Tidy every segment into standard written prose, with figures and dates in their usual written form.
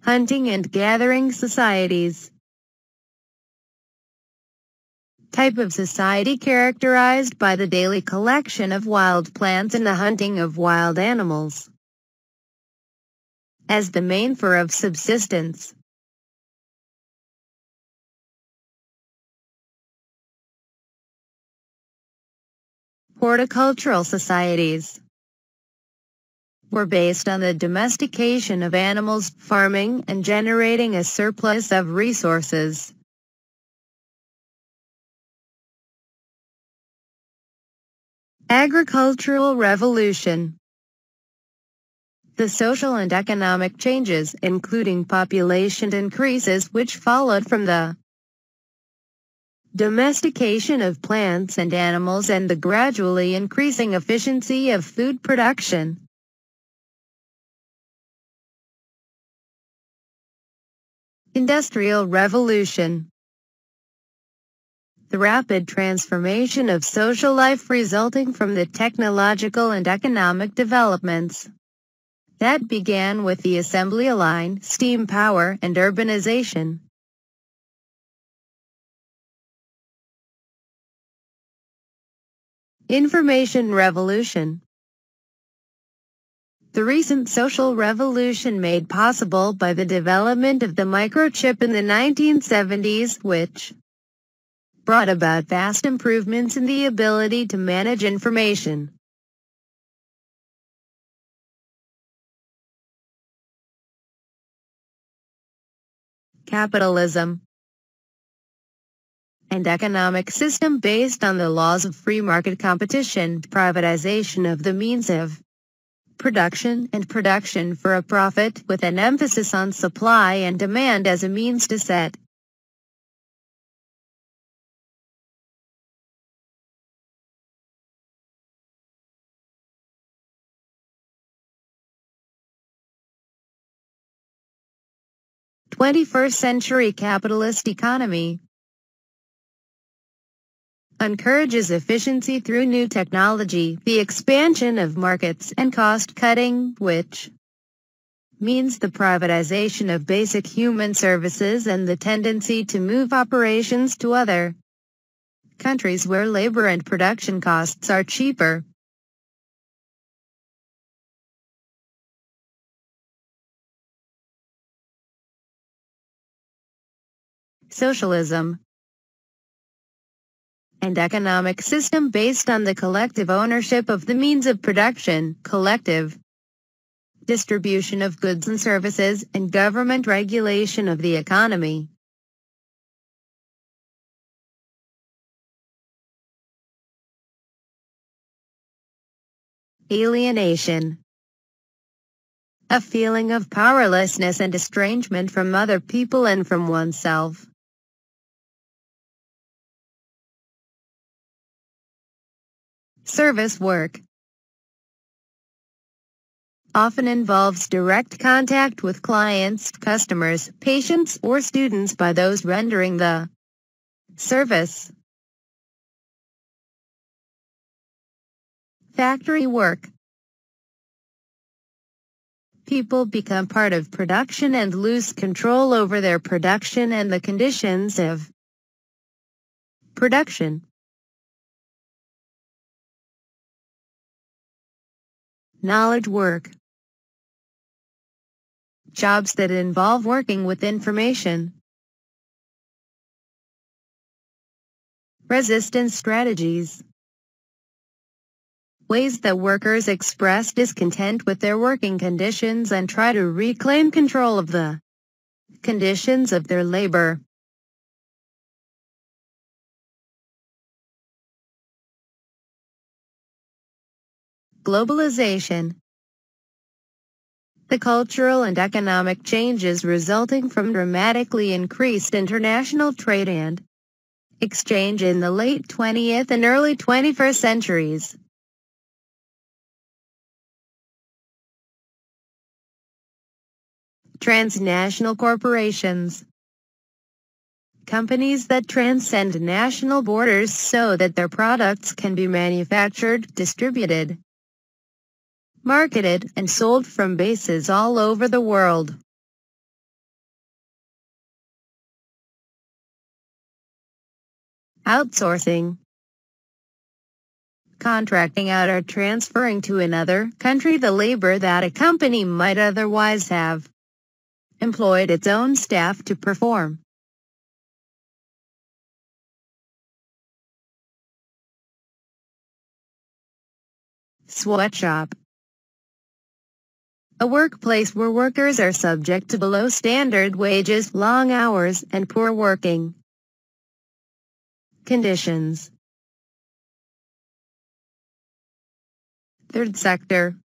Hunting and gathering societies. Type of society characterized by the daily collection of wild plants and the hunting of wild animals as the main for of subsistence. Horticultural societies were based on the domestication of animals, farming, and generating a surplus of resources. Agricultural revolution. The social and economic changes, including population increases which followed from the domestication of plants and animals and the gradually increasing efficiency of food production. Industrial revolution. The rapid transformation of social life resulting from the technological and economic developments that began with the assembly line, steam power, and urbanization. Information revolution. The recent social revolution made possible by the development of the microchip in the 1970s, which brought about vast improvements in the ability to manage information. Capitalism. An economic system based on the laws of free market competition, privatization of the means of production and production for a profit, with an emphasis on supply and demand as a means to set '21st century capitalist economy encourages efficiency through new technology, the expansion of markets, and cost-cutting, which means the privatization of basic human services and the tendency to move operations to other countries where labor and production costs are cheaper. Socialism. An economic system based on the collective ownership of the means of production, collective distribution of goods and services, and government regulation of the economy. Alienation. A feeling of powerlessness and estrangement from other people and from oneself. Service work often involves direct contact with clients, customers, patients, or students by those rendering the service. Factory work. People become part of production and lose control over their production and the conditions of production. Knowledge work. Jobs that involve working with information. Resistance strategies. Ways that workers express discontent with their working conditions and try to reclaim control of the conditions of their labor. Globalization. The cultural and economic changes resulting from dramatically increased international trade and exchange in the late 20th and early 21st centuries. Transnational corporations. Companies that transcend national borders so that their products can be manufactured, distributed, marketed, and sold from bases all over the world. Outsourcing. Contracting out or transferring to another country the labor that a company might otherwise have employed its own staff to perform. Sweatshop. A workplace where workers are subject to below standard wages, long hours, and poor working conditions. Third sector.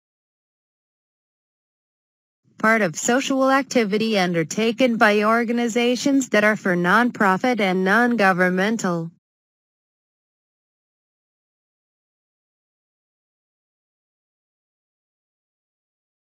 Part of social activity undertaken by organizations that are for non-profit and non-governmental